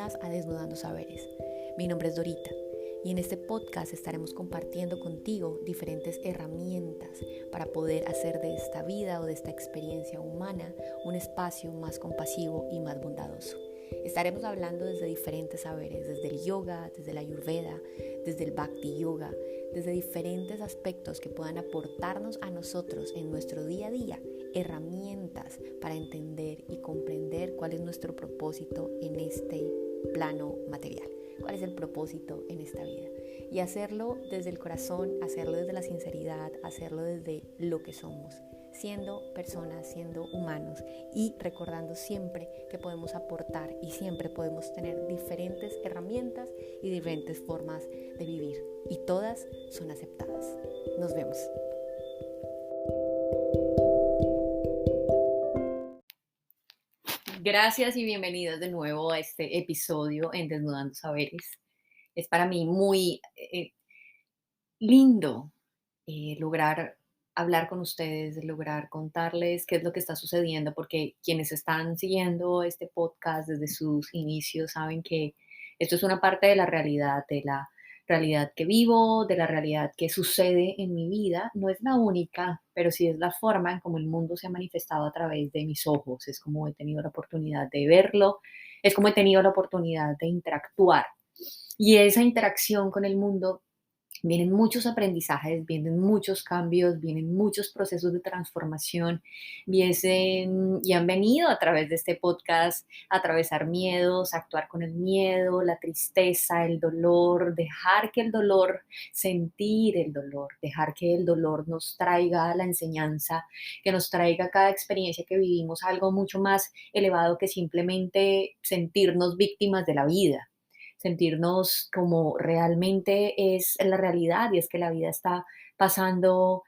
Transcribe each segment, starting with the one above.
más a Desnudando Saberes. Mi nombre es Dorita y en este podcast estaremos compartiendo contigo diferentes herramientas para poder hacer de esta vida o de esta experiencia humana un espacio más compasivo y más bondadoso. Estaremos hablando desde diferentes saberes, desde el yoga, desde la ayurveda, desde el bhakti yoga, desde diferentes aspectos que puedan aportarnos a nosotros en nuestro día a día herramientas para entender y comprender cuál es nuestro propósito en este plano material, cuál es el propósito en esta vida. Y hacerlo desde el corazón, hacerlo desde la sinceridad, hacerlo desde lo que somos, siendo personas, siendo humanos y recordando siempre que podemos aportar y siempre podemos tener diferentes herramientas y diferentes formas de vivir. Y todas son aceptadas. Nos vemos. Gracias y bienvenidos de nuevo a este episodio en Desnudando Saberes. Es para mí muy lindo lograr hablar con ustedes, lograr contarles qué es lo que está sucediendo, porque quienes están siguiendo este podcast desde sus inicios saben que esto es una parte de la realidad que vivo, de la realidad que sucede en mi vida. No es la única, pero sí es la forma en cómo el mundo se ha manifestado a través de mis ojos. Es como he tenido la oportunidad de verlo, es como he tenido la oportunidad de interactuar. Y esa interacción con el mundo vienen muchos aprendizajes, vienen muchos cambios, vienen muchos procesos de transformación, y han venido a través de este podcast a atravesar miedos, a actuar con el miedo, la tristeza, el dolor, dejar que el dolor, sentir el dolor, dejar que el dolor nos traiga la enseñanza, que nos traiga cada experiencia que vivimos algo mucho más elevado que simplemente sentirnos víctimas de la vida, sentirnos como realmente es la realidad, y es que la vida está pasando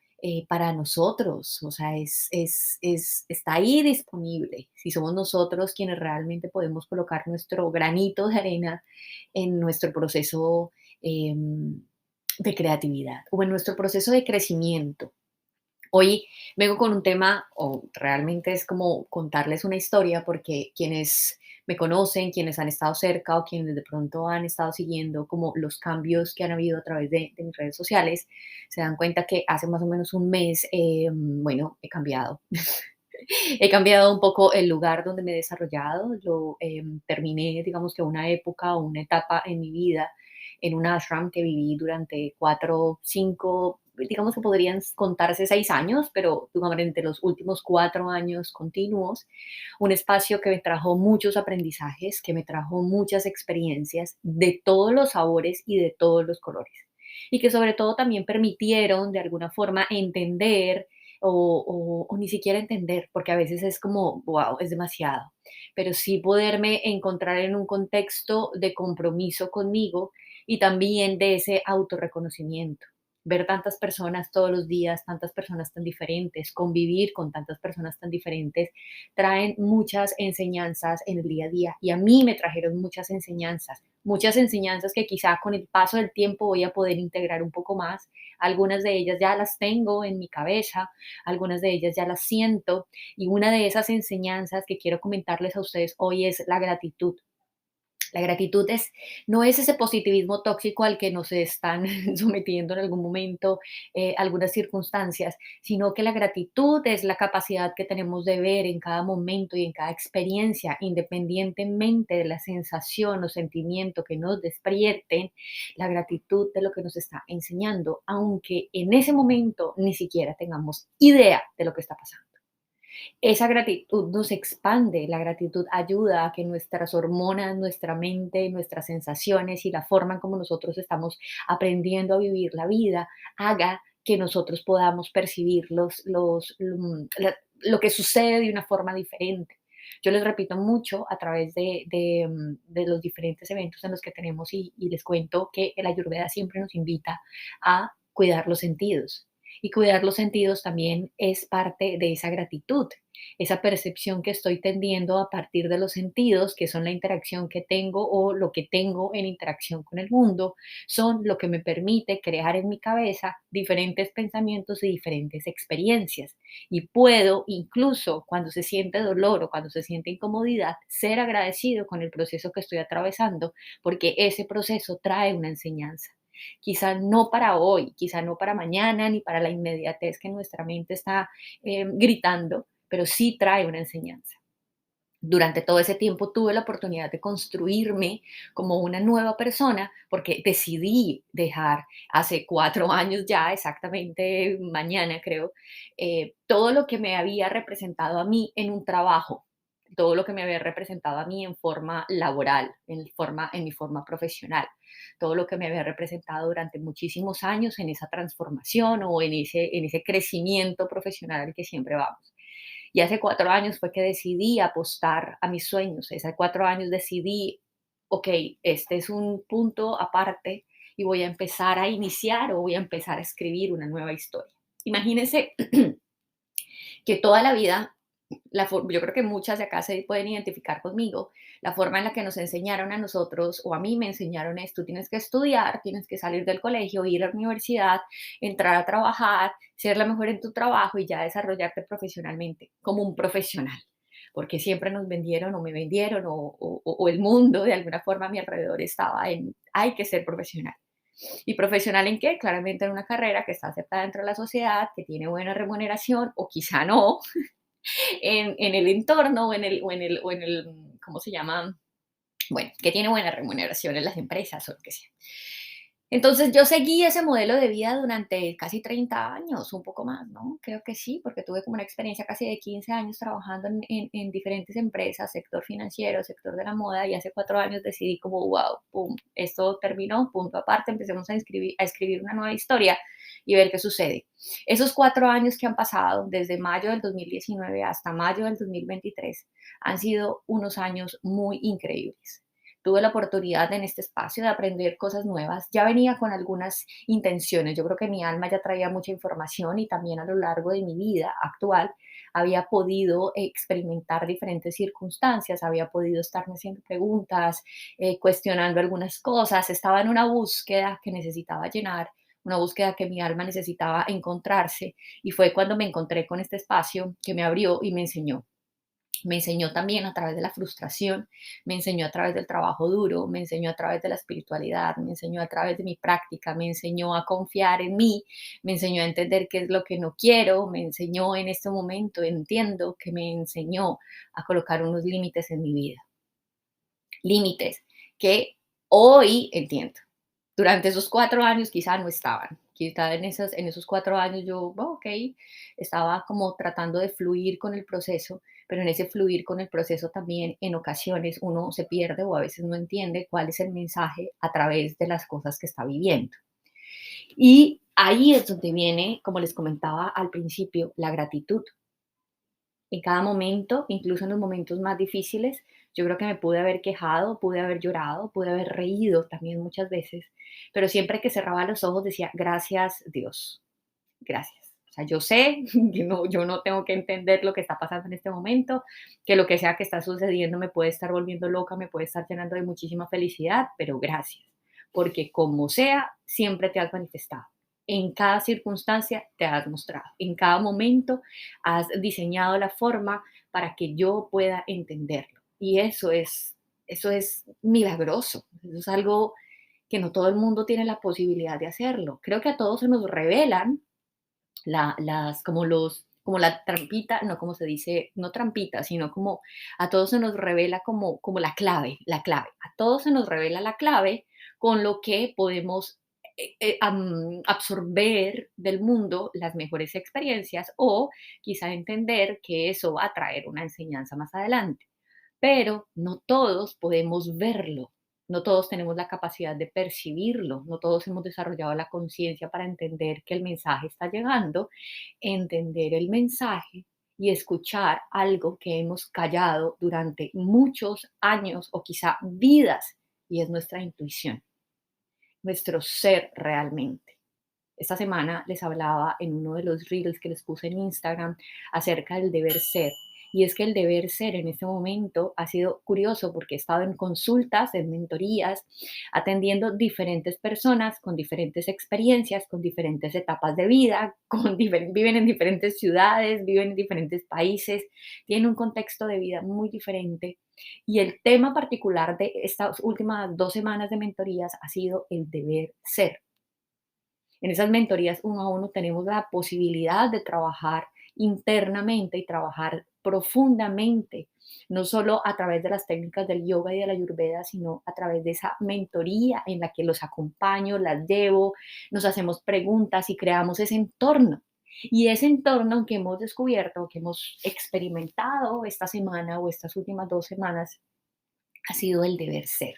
para nosotros, o sea, está ahí disponible. Si somos nosotros quienes realmente podemos colocar nuestro granito de arena en nuestro proceso de creatividad o en nuestro proceso de crecimiento. Hoy vengo con un tema, o realmente es como contarles una historia, porque quienes me conocen, quienes han estado cerca o quienes de pronto han estado siguiendo como los cambios que han habido a través de mis redes sociales, se dan cuenta que hace más o menos un mes, bueno, he cambiado. He cambiado un poco el lugar donde me he desarrollado. Terminé, digamos que una época o una etapa en mi vida en un ashram que viví durante 4, 5, digamos que podrían contarse 6 años, pero durante los últimos 4 años continuos, un espacio que me trajo muchos aprendizajes, que me trajo muchas experiencias de todos los sabores y de todos los colores. Y que sobre todo también permitieron de alguna forma entender o ni siquiera entender, porque a veces es como, wow, es demasiado, pero sí poderme encontrar en un contexto de compromiso conmigo y también de ese autorreconocimiento. Ver tantas personas todos los días, tantas personas tan diferentes, convivir con tantas personas tan diferentes, traen muchas enseñanzas en el día a día. Y a mí me trajeron muchas enseñanzas que quizá con el paso del tiempo voy a poder integrar un poco más. Algunas de ellas ya las tengo en mi cabeza, algunas de ellas ya las siento. Y una de esas enseñanzas que quiero comentarles a ustedes hoy es la gratitud. La gratitud no es ese positivismo tóxico al que nos están sometiendo en algún momento, algunas circunstancias, sino que la gratitud es la capacidad que tenemos de ver en cada momento y en cada experiencia, independientemente de la sensación o sentimiento que nos despierten, la gratitud de lo que nos está enseñando, aunque en ese momento ni siquiera tengamos idea de lo que está pasando. Esa gratitud nos expande, la gratitud ayuda a que nuestras hormonas, nuestra mente, nuestras sensaciones y la forma en como nosotros estamos aprendiendo a vivir la vida haga que nosotros podamos percibir lo que sucede de una forma diferente. Yo les repito mucho a través de los diferentes eventos en los que tenemos y les cuento que el Ayurveda siempre nos invita a cuidar los sentidos. Y cuidar los sentidos también es parte de esa gratitud, esa percepción que estoy tendiendo a partir de los sentidos, que son la interacción que tengo o lo que tengo en interacción con el mundo, son lo que me permite crear en mi cabeza diferentes pensamientos y diferentes experiencias. Y puedo, incluso cuando se siente dolor o cuando se siente incomodidad, ser agradecido con el proceso que estoy atravesando, porque ese proceso trae una enseñanza. Quizá no para hoy, quizá no para mañana, ni para la inmediatez que nuestra mente está gritando, pero sí trae una enseñanza. Durante todo ese tiempo tuve la oportunidad de construirme como una nueva persona porque decidí dejar hace 4 años ya, exactamente mañana creo, todo lo que me había representado a mí en un trabajo, todo lo que me había representado a mí en forma laboral, en mi forma profesional, todo lo que me había representado durante muchísimos años en esa transformación o en ese crecimiento profesional al que siempre vamos. Y hace 4 años fue que decidí apostar a mis sueños. Hace 4 años decidí, ok, este es un punto aparte y voy a empezar a iniciar o voy a empezar a escribir una nueva historia. Imagínense que toda la vida, yo creo que muchas de acá se pueden identificar conmigo, la forma en la que nos enseñaron a nosotros, o a mí me enseñaron es, tú tienes que estudiar, tienes que salir del colegio, ir a la universidad, entrar a trabajar, ser la mejor en tu trabajo y ya desarrollarte profesionalmente, como un profesional. Porque siempre nos vendieron o me vendieron o el mundo de alguna forma a mi alrededor estaba en, hay que ser profesional. ¿Y profesional en qué? Claramente en una carrera que está aceptada dentro de la sociedad, que tiene buena remuneración o quizá no, en el entorno ¿cómo se llama? Bueno, que tiene buena remuneración en las empresas o lo que sea. Entonces yo seguí ese modelo de vida durante casi 30 años, un poco más, ¿no? Creo que sí, porque tuve como una experiencia casi de 15 años trabajando en diferentes empresas, sector financiero, sector de la moda, y hace 4 años decidí como, wow, pum, esto terminó, punto aparte, empecemos a escribir una nueva historia y ver qué sucede. Esos 4 años que han pasado, desde mayo del 2019 hasta mayo del 2023, han sido unos años muy increíbles. Tuve la oportunidad en este espacio de aprender cosas nuevas. Ya venía con algunas intenciones. Yo creo que mi alma ya traía mucha información y también a lo largo de mi vida actual había podido experimentar diferentes circunstancias, había podido estarme haciendo preguntas, cuestionando algunas cosas. Estaba en una búsqueda que necesitaba llenar, una búsqueda que mi alma necesitaba encontrarse y fue cuando me encontré con este espacio que me abrió y me enseñó. Me enseñó también a través de la frustración, me enseñó a través del trabajo duro, me enseñó a través de la espiritualidad, me enseñó a través de mi práctica, me enseñó a confiar en mí, me enseñó a entender qué es lo que no quiero, me enseñó en este momento, entiendo que me enseñó a colocar unos límites en mi vida. Límites que hoy entiendo. Durante esos 4 años quizá no estaban. Quizá en esos 4 años yo, "Oh, ok, estaba como tratando de fluir con el proceso, pero en ese fluir con el proceso también en ocasiones uno se pierde o a veces no entiende cuál es el mensaje a través de las cosas que está viviendo. Y ahí es donde viene, como les comentaba al principio, la gratitud. En cada momento, incluso en los momentos más difíciles, yo creo que me pude haber quejado, pude haber llorado, pude haber reído también muchas veces, pero siempre que cerraba los ojos decía, gracias Dios, gracias. O sea, yo sé que no, yo no tengo que entender lo que está pasando en este momento, que lo que sea que está sucediendo me puede estar volviendo loca, me puede estar llenando de muchísima felicidad, pero gracias, porque como sea, siempre te has manifestado. En cada circunstancia te has mostrado, en cada momento has diseñado la forma para que yo pueda entenderlo. Y eso es milagroso, eso es algo que no todo el mundo tiene la posibilidad de hacerlo. Creo que a todos se nos revelan como la trampita, no como se dice, no trampita, sino como a todos se nos revela como la clave. A todos se nos revela la clave con lo que podemos absorber del mundo las mejores experiencias o quizá entender que eso va a traer una enseñanza más adelante. Pero no todos podemos verlo, no todos tenemos la capacidad de percibirlo, no todos hemos desarrollado la conciencia para entender que el mensaje está llegando, entender el mensaje y escuchar algo que hemos callado durante muchos años o quizá vidas, y es nuestra intuición, nuestro ser realmente. esta semana les hablaba en uno de los reels que les puse en Instagram acerca del deber ser. Y es que el deber ser en este momento ha sido curioso porque he estado en consultas, en mentorías, atendiendo diferentes personas con diferentes experiencias, con diferentes etapas de vida, viven en diferentes ciudades, viven en diferentes países, tienen un contexto de vida muy diferente. Y el tema particular de estas últimas 2 semanas de mentorías ha sido el deber ser. En esas mentorías uno a uno tenemos la posibilidad de trabajar internamente y trabajar profundamente, no solo a través de las técnicas del yoga y de la ayurveda, sino a través de esa mentoría en la que los acompaño, las llevo, nos hacemos preguntas y creamos ese entorno. Y ese entorno que hemos descubierto, que hemos experimentado esta semana o estas últimas 2 semanas, ha sido el deber ser.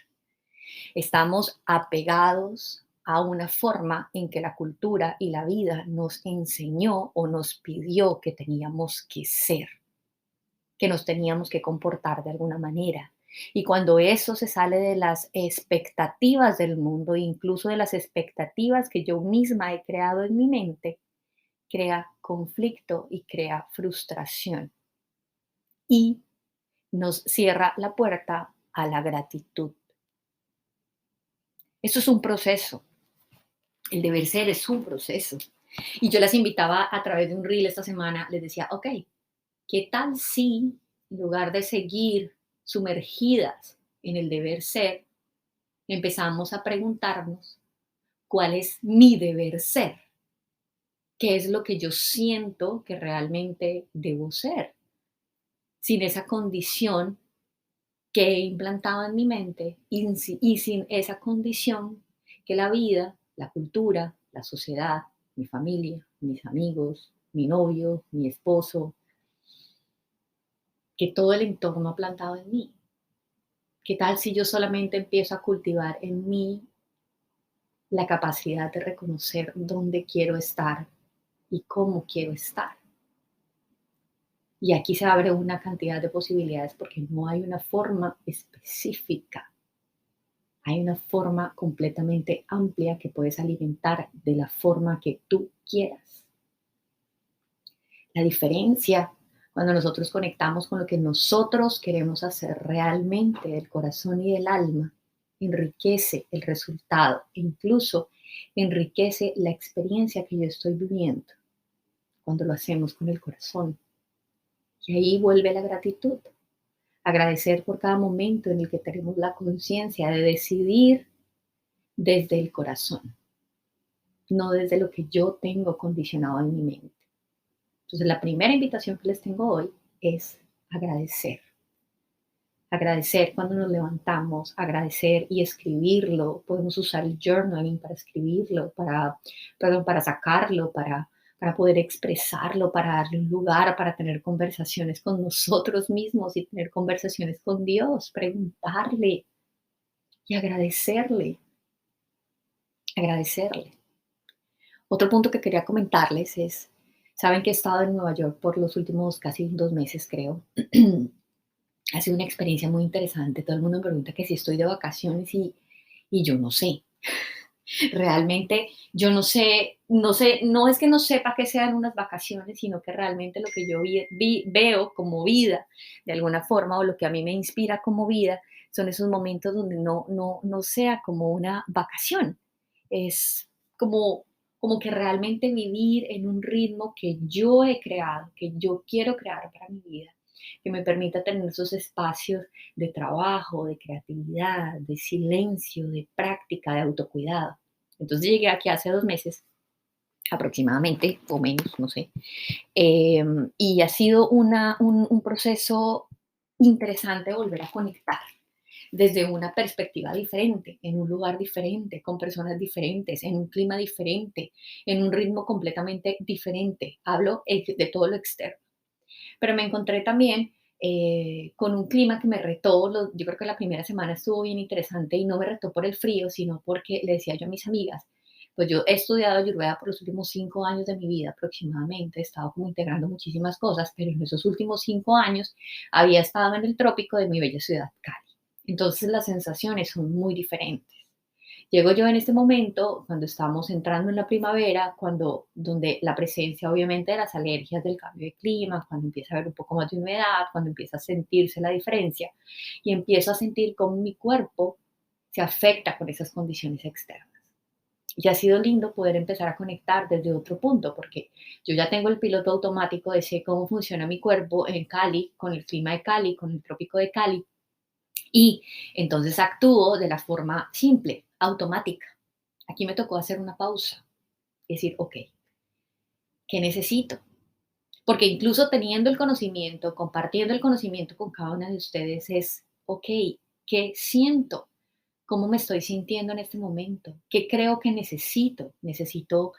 Estamos apegados a una forma en que la cultura y la vida nos enseñó o nos pidió que teníamos que ser, que nos teníamos que comportar de alguna manera. Y cuando eso se sale de las expectativas del mundo, incluso de las expectativas que yo misma he creado en mi mente, crea conflicto y crea frustración. Y nos cierra la puerta a la gratitud. Eso es un proceso. El deber ser es un proceso. Y yo las invitaba a través de un reel esta semana, les decía, ok, ¿qué tal si en lugar de seguir sumergidas en el deber ser, empezamos a preguntarnos cuál es mi deber ser? ¿Qué es lo que yo siento que realmente debo ser? Sin esa condición que he implantado en mi mente y sin esa condición que la vida, la cultura, la sociedad, mi familia, mis amigos, mi novio, mi esposo, que todo el entorno ha plantado en mí. ¿Qué tal si yo solamente empiezo a cultivar en mí la capacidad de reconocer dónde quiero estar y cómo quiero estar? Y aquí se abre una cantidad de posibilidades porque no hay una forma específica. Hay una forma completamente amplia que puedes alimentar de la forma que tú quieras. La diferencia cuando nosotros conectamos con lo que nosotros queremos hacer realmente del corazón y del alma, enriquece el resultado, e incluso enriquece la experiencia que yo estoy viviendo cuando lo hacemos con el corazón. Y ahí vuelve la gratitud. Agradecer por cada momento en el que tenemos la conciencia de decidir desde el corazón, no desde lo que yo tengo condicionado en mi mente. Entonces, la primera invitación que les tengo hoy es agradecer. Agradecer cuando nos levantamos, agradecer y escribirlo. Podemos usar el journaling para escribirlo, para sacarlo, para poder expresarlo, para darle un lugar, para tener conversaciones con nosotros mismos y tener conversaciones con Dios, preguntarle y agradecerle, agradecerle. Otro punto que quería comentarles es, saben que he estado en Nueva York por los últimos casi 2 meses, creo. Ha sido una experiencia muy interesante. Todo el mundo me pregunta que si estoy de vacaciones y yo no sé. Realmente yo no sé, no es que no sepa que sean unas vacaciones, sino que realmente lo que yo veo como vida, de alguna forma, o lo que a mí me inspira como vida, son esos momentos donde no sea como una vacación. Es como que realmente vivir en un ritmo que yo he creado, que yo quiero crear para mi vida, que me permita tener esos espacios de trabajo, de creatividad, de silencio, de práctica, de autocuidado. Entonces llegué aquí hace 2 meses aproximadamente, o menos, no sé, y ha sido un proceso interesante volver a conectar desde una perspectiva diferente, en un lugar diferente, con personas diferentes, en un clima diferente, en un ritmo completamente diferente. Hablo de todo lo externo. Pero me encontré también con un clima que me retó. Yo creo que la primera semana estuvo bien interesante y no me retó por el frío, sino porque le decía yo a mis amigas, pues yo he estudiado Ayurveda por los últimos 5 años de mi vida aproximadamente, he estado como integrando muchísimas cosas, pero en esos últimos 5 años había estado en el trópico de mi bella ciudad, Cali. Entonces las sensaciones son muy diferentes. Llego yo en este momento, cuando estamos entrando en la primavera, donde la presencia obviamente de las alergias del cambio de clima, cuando empieza a haber un poco más de humedad, cuando empieza a sentirse la diferencia y empiezo a sentir cómo mi cuerpo se afecta con esas condiciones externas. Y ha sido lindo poder empezar a conectar desde otro punto, porque yo ya tengo el piloto automático de sé cómo funciona mi cuerpo en Cali, con el clima de Cali, con el trópico de Cali, y entonces actúo de la forma simple, automática. Aquí me tocó hacer una pausa y decir, ok, ¿qué necesito? Porque incluso teniendo el conocimiento, compartiendo el conocimiento con cada una de ustedes es, ok, ¿qué siento? ¿Cómo me estoy sintiendo en este momento? ¿Qué creo que necesito? ¿Necesito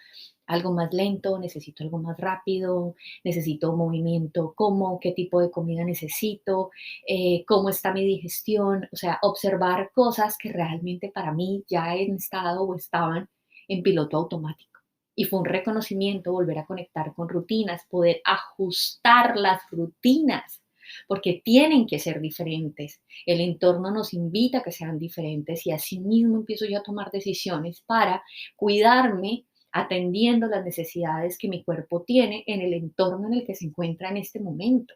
algo más lento? ¿Necesito algo más rápido? ¿Necesito movimiento? ¿Cómo? ¿Qué tipo de comida necesito? ¿Cómo está mi digestión? O sea, observar cosas que realmente para mí ya han estado o estaban en piloto automático. Y fue un reconocimiento volver a conectar con rutinas, poder ajustar las rutinas, porque tienen que ser diferentes. El entorno nos invita a que sean diferentes y así mismo empiezo yo a tomar decisiones para cuidarme atendiendo las necesidades que mi cuerpo tiene en el entorno en el que se encuentra en este momento.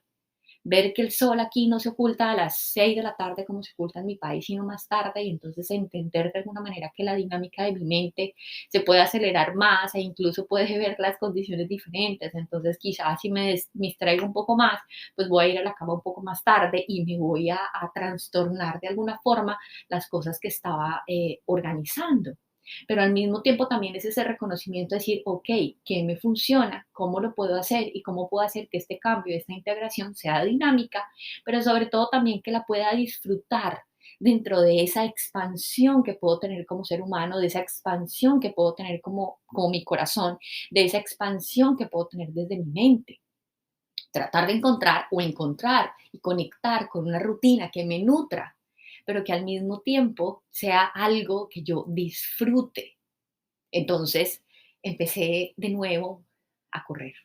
Ver que el sol aquí no se oculta a las 6 de la tarde como se oculta en mi país, sino más tarde, y entonces entender de alguna manera que la dinámica de mi mente se puede acelerar más e incluso puede ver las condiciones diferentes. Entonces, quizás si me distraigo un poco más, pues voy a ir a la cama un poco más tarde y me voy a trastornar de alguna forma las cosas que estaba organizando. Pero al mismo tiempo también es ese reconocimiento de decir, ok, ¿qué me funciona? ¿Cómo lo puedo hacer? ¿Y cómo puedo hacer que este cambio, esta integración sea dinámica, pero sobre todo también que la pueda disfrutar dentro de esa expansión que puedo tener como ser humano, de esa expansión que puedo tener como mi corazón, de esa expansión que puedo tener desde mi mente? Tratar de encontrar y conectar con una rutina que me nutra, pero que al mismo tiempo sea algo que yo disfrute. Entonces, empecé de nuevo a correr.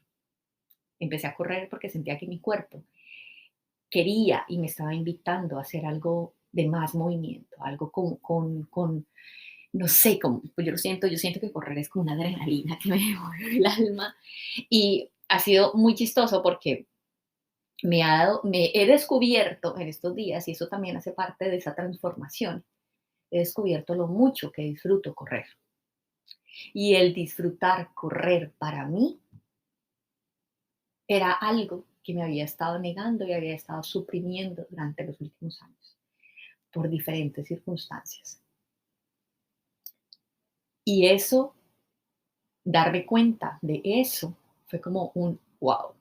Empecé a correr porque sentía que mi cuerpo quería y me estaba invitando a hacer algo de más movimiento, algo no sé, pues yo siento que correr es como una adrenalina que me devuelve el alma. Y ha sido muy chistoso porque me he descubierto en estos días, y eso también hace parte de esa transformación, he descubierto lo mucho que disfruto correr. Y el disfrutar correr para mí era algo que me había estado negando y había estado suprimiendo durante los últimos años por diferentes circunstancias. Y eso, darme cuenta de eso, fue como un wow.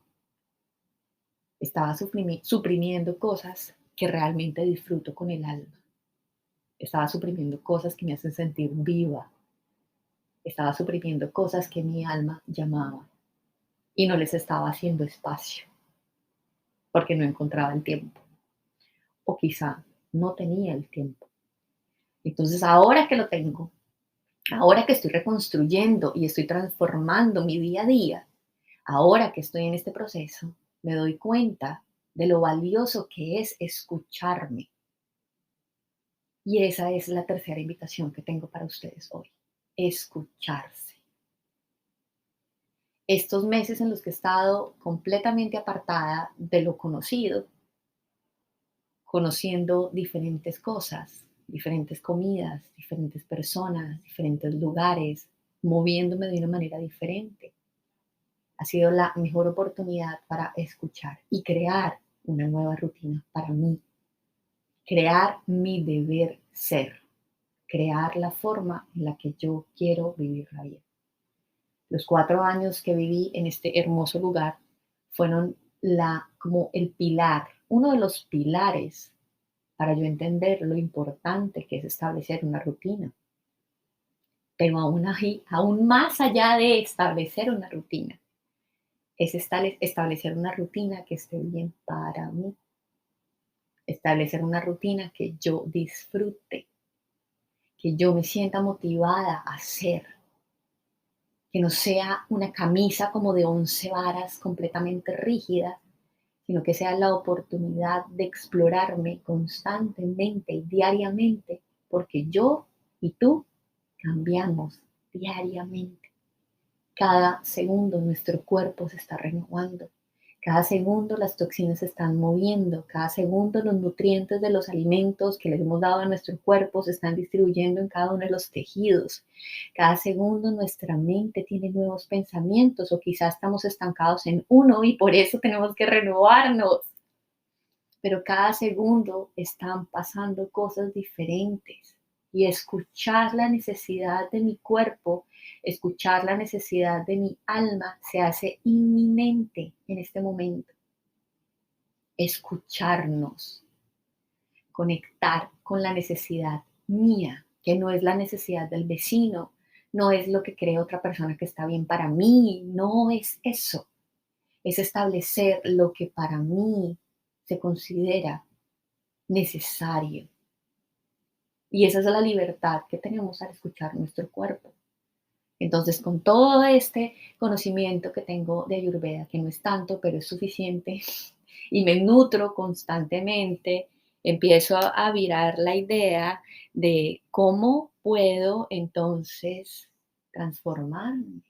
Estaba suprimiendo cosas que realmente disfruto con el alma. Estaba suprimiendo cosas que me hacen sentir viva. Estaba suprimiendo cosas que mi alma llamaba y no les estaba haciendo espacio porque no encontraba el tiempo o quizá no tenía el tiempo. Entonces, ahora que lo tengo, ahora que estoy reconstruyendo y estoy transformando mi día a día, ahora que estoy en este proceso, me doy cuenta de lo valioso que es escucharme. Y esa es la tercera invitación que tengo para ustedes hoy, escucharse. Estos meses en los que he estado completamente apartada de lo conocido, conociendo diferentes cosas, diferentes comidas, diferentes personas, diferentes lugares, moviéndome de una manera diferente. Ha sido la mejor oportunidad para escuchar y crear una nueva rutina para mí, crear mi deber ser, crear la forma en la que yo quiero vivir la vida. Los 4 años que viví en este hermoso lugar fueron como el pilar, uno de los pilares para yo entender lo importante que es establecer una rutina. Pero aún más allá de establecer una rutina, es establecer una rutina que esté bien para mí, establecer una rutina que yo disfrute, que yo me sienta motivada a hacer, que no sea una camisa como de 11 varas completamente rígida, sino que sea la oportunidad de explorarme constantemente y diariamente, porque yo y tú cambiamos diariamente. Cada segundo nuestro cuerpo se está renovando. Cada segundo las toxinas se están moviendo. Cada segundo los nutrientes de los alimentos que les hemos dado a nuestro cuerpo se están distribuyendo en cada uno de los tejidos. Cada segundo nuestra mente tiene nuevos pensamientos o quizás estamos estancados en uno y por eso tenemos que renovarnos. Pero cada segundo están pasando cosas diferentes y escuchar la necesidad de mi cuerpo, escuchar la necesidad de mi alma se hace inminente en este momento. Escucharnos, conectar con la necesidad mía, que no es la necesidad del vecino, no es lo que cree otra persona que está bien para mí, no es eso. Es establecer lo que para mí se considera necesario. Y esa es la libertad que tenemos al escuchar nuestro cuerpo. Entonces, con todo este conocimiento que tengo de Ayurveda, que no es tanto, pero es suficiente, y me nutro constantemente, empiezo a virar la idea de cómo puedo entonces transformarme.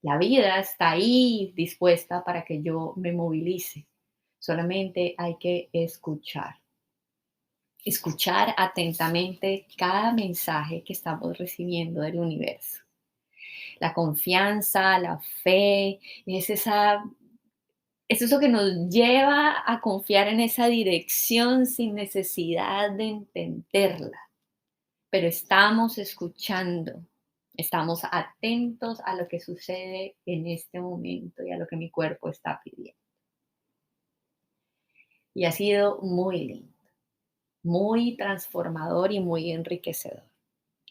La vida está ahí dispuesta para que yo me movilice. Solamente hay que escuchar. Escuchar atentamente cada mensaje que estamos recibiendo del universo. La confianza, la fe, es eso que nos lleva a confiar en esa dirección sin necesidad de entenderla. Pero estamos escuchando, estamos atentos a lo que sucede en este momento y a lo que mi cuerpo está pidiendo. Y ha sido muy lindo, muy transformador y muy enriquecedor.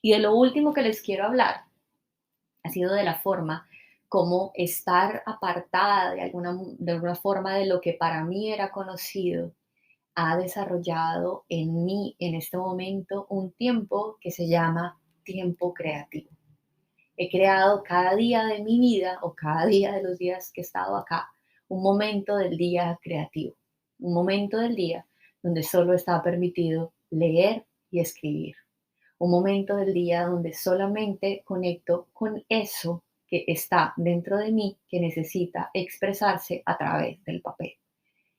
Y de lo último que les quiero hablar ha sido de la forma como estar apartada de alguna forma de lo que para mí era conocido, ha desarrollado en mí en este momento un tiempo que se llama tiempo creativo. He creado cada día de mi vida o cada día de los días que he estado acá un momento del día creativo, un momento del día donde solo está permitido leer y escribir, un momento del día donde solamente conecto con eso que está dentro de mí que necesita expresarse a través del papel.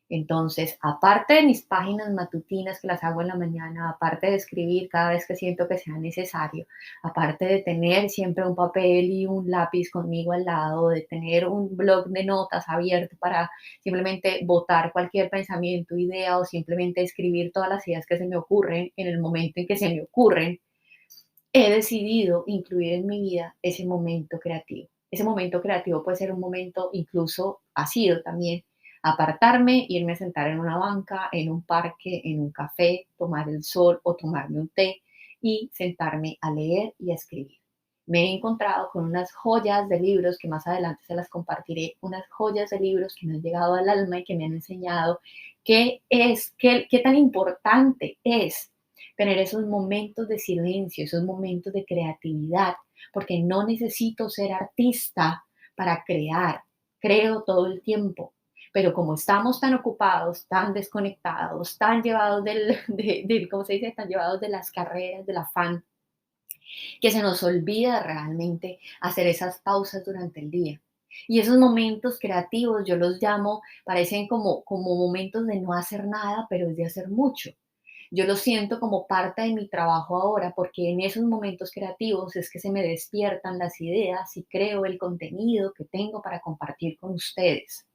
Entonces, aparte de mis páginas matutinas que las hago en la mañana, aparte de escribir cada vez que siento que sea necesario, aparte de tener siempre un papel y un lápiz conmigo al lado, de tener un blog de notas abierto para simplemente botar cualquier pensamiento, idea o simplemente escribir todas las ideas que se me ocurren en el momento en que se me ocurren, he decidido incluir en mi vida ese momento creativo. Ese momento creativo puede ser un momento, incluso ha sido también, apartarme, irme a sentar en una banca, en un parque, en un café, tomar el sol o tomarme un té y sentarme a leer y a escribir. Me he encontrado con unas joyas de libros que más adelante se las compartiré, unas joyas de libros que me han llegado al alma y que me han enseñado qué tan importante es tener esos momentos de silencio, esos momentos de creatividad, porque no necesito ser artista para crear, creo todo el tiempo. Pero como estamos tan ocupados, tan desconectados, tan llevados ¿cómo se dice? Tan llevados de las carreras, del afán, que se nos olvida realmente hacer esas pausas durante el día. Y esos momentos creativos, yo los llamo, parecen como momentos de no hacer nada, pero es de hacer mucho. Yo lo siento como parte de mi trabajo ahora, porque en esos momentos creativos es que se me despiertan las ideas y creo el contenido que tengo para compartir con ustedes.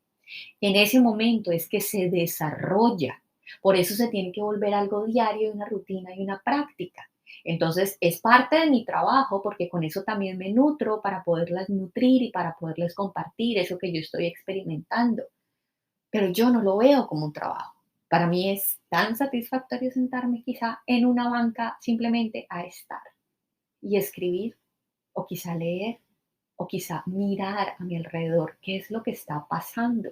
En ese momento es que se desarrolla. Por eso se tiene que volver algo diario, una rutina y una práctica. Entonces es parte de mi trabajo porque con eso también me nutro para poderlas nutrir y para poderles compartir eso que yo estoy experimentando. Pero yo no lo veo como un trabajo. Para mí es tan satisfactorio sentarme quizá en una banca simplemente a estar y escribir o quizá leer o quizá mirar a mi alrededor qué es lo que está pasando,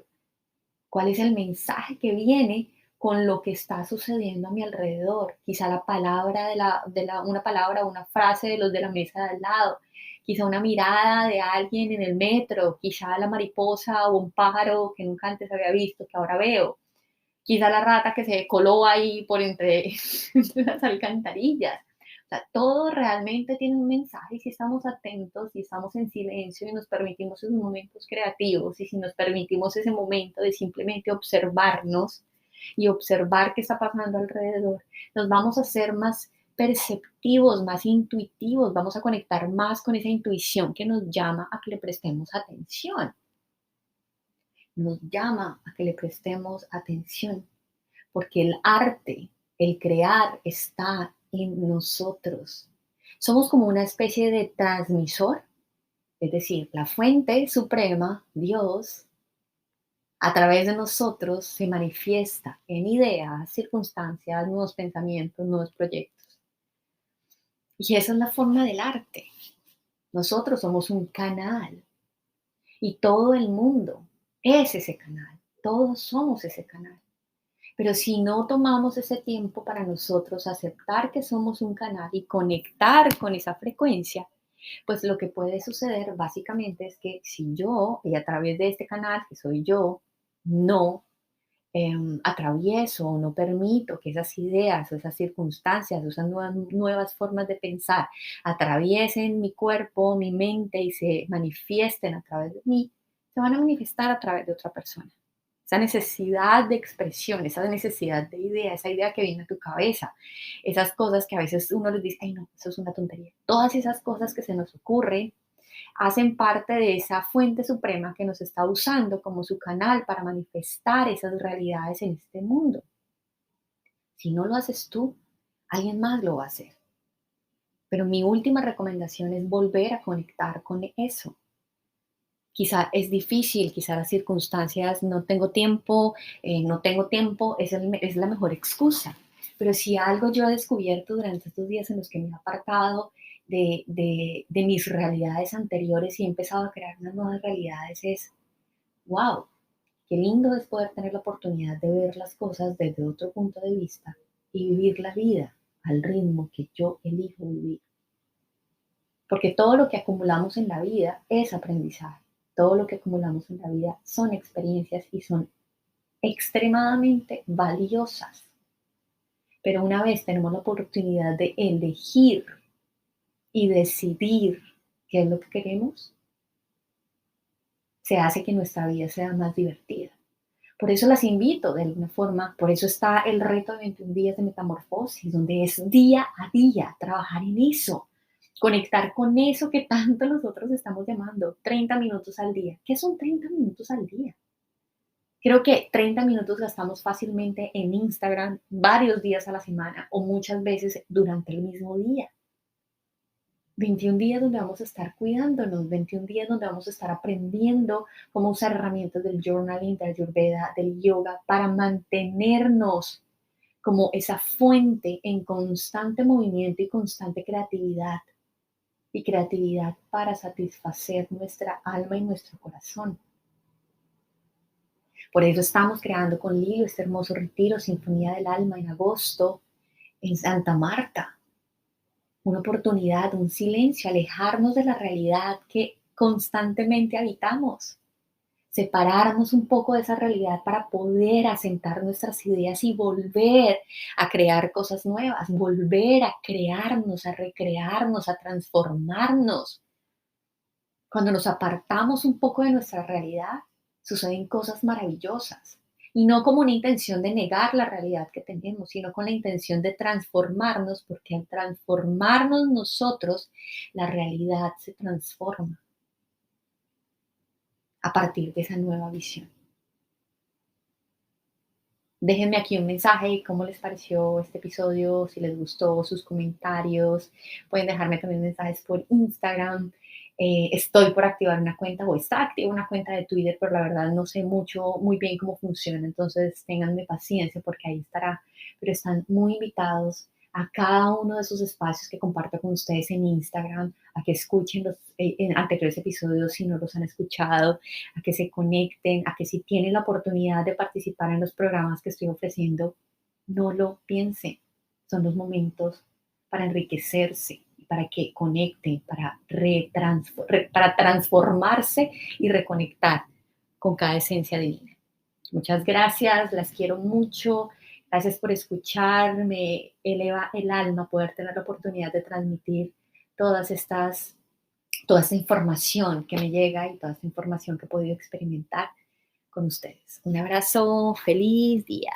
cuál es el mensaje que viene con lo que está sucediendo a mi alrededor. Quizá la palabra una palabra, una frase de los de la mesa de al lado, quizá una mirada de alguien en el metro, quizá la mariposa o un pájaro que nunca antes había visto, que ahora veo, quizá la rata que se coló ahí por entre, entre las alcantarillas. Sea, todo realmente tiene un mensaje y si estamos atentos y estamos en silencio y nos permitimos esos momentos creativos y si nos permitimos ese momento de simplemente observarnos y observar qué está pasando alrededor, nos vamos a ser más perceptivos, más intuitivos, vamos a conectar más con esa intuición que nos llama a que le prestemos atención, nos llama a que le prestemos atención, porque el arte, el crear está en nosotros. Somos como una especie de transmisor, es decir, la fuente suprema, Dios, a través de nosotros se manifiesta en ideas, circunstancias, nuevos pensamientos, nuevos proyectos. Y esa es la forma del arte. Nosotros somos un canal y todo el mundo es ese canal. Todos somos ese canal. Pero si no tomamos ese tiempo para nosotros aceptar que somos un canal y conectar con esa frecuencia, pues lo que puede suceder básicamente es que si yo, y a través de este canal, que soy yo, no atravieso o no permito que esas ideas o esas circunstancias o esas nuevas formas de pensar atraviesen mi cuerpo, mi mente y se manifiesten a través de mí, se van a manifestar a través de otra persona. Esa necesidad de expresión, esa necesidad de idea, esa idea que viene a tu cabeza, esas cosas que a veces uno les dice, ay no, eso es una tontería. Todas esas cosas que se nos ocurren hacen parte de esa fuente suprema que nos está usando como su canal para manifestar esas realidades en este mundo. Si no lo haces tú, alguien más lo va a hacer. Pero mi última recomendación es volver a conectar con eso. Quizá es difícil, quizá las circunstancias, no tengo tiempo, es la mejor excusa. Pero si algo yo he descubierto durante estos días en los que me he apartado de mis realidades anteriores y he empezado a crear unas nuevas realidades es, wow, qué lindo es poder tener la oportunidad de ver las cosas desde otro punto de vista y vivir la vida al ritmo que yo elijo vivir. Porque todo lo que acumulamos en la vida es aprendizaje. Todo lo que acumulamos en la vida son experiencias y son extremadamente valiosas. Pero una vez tenemos la oportunidad de elegir y decidir qué es lo que queremos, se hace que nuestra vida sea más divertida. Por eso las invito de alguna forma, por eso está el reto de 21 días de metamorfosis, donde es día a día trabajar en eso, conectar con eso que tanto nosotros estamos llamando 30 minutos al día. ¿Qué son 30 minutos al día? Creo que 30 minutos gastamos fácilmente en Instagram varios días a la semana o muchas veces durante el mismo día. 21 días donde vamos a estar cuidándonos, 21 días donde vamos a estar aprendiendo cómo usar herramientas del journaling, de Ayurveda, del yoga, para mantenernos como esa fuente en constante movimiento y constante creatividad. Y creatividad para satisfacer nuestra alma y nuestro corazón. Por eso estamos creando con Lilo este hermoso retiro, Sinfonía del Alma, en agosto, en Santa Marta. Una oportunidad, un silencio, alejarnos de la realidad que constantemente habitamos, separarnos un poco de esa realidad para poder asentar nuestras ideas y volver a crear cosas nuevas, volver a crearnos, a recrearnos, a transformarnos. Cuando nos apartamos un poco de nuestra realidad, suceden cosas maravillosas. Y no como una intención de negar la realidad que tenemos, sino con la intención de transformarnos, porque al transformarnos nosotros, la realidad se transforma a partir de esa nueva visión. Déjenme aquí un mensaje, cómo les pareció este episodio, si les gustó, sus comentarios. Pueden dejarme también mensajes por Instagram. Estoy por activar una cuenta o está activa una cuenta de Twitter, pero la verdad no sé muy bien cómo funciona, entonces ténganme paciencia porque ahí estará. Pero están muy invitados a cada uno de esos espacios que comparto con ustedes en Instagram, a que escuchen los anteriores episodios si no los han escuchado, a que se conecten, a que si tienen la oportunidad de participar en los programas que estoy ofreciendo, no lo piensen. Son los momentos para enriquecerse, para que conecten, para transformarse y reconectar con cada esencia divina. Muchas gracias, las quiero mucho. Gracias por escuchar, me eleva el alma poder tener la oportunidad de transmitir todas estas, toda esta información que me llega y toda esta información que he podido experimentar con ustedes. Un abrazo, feliz día.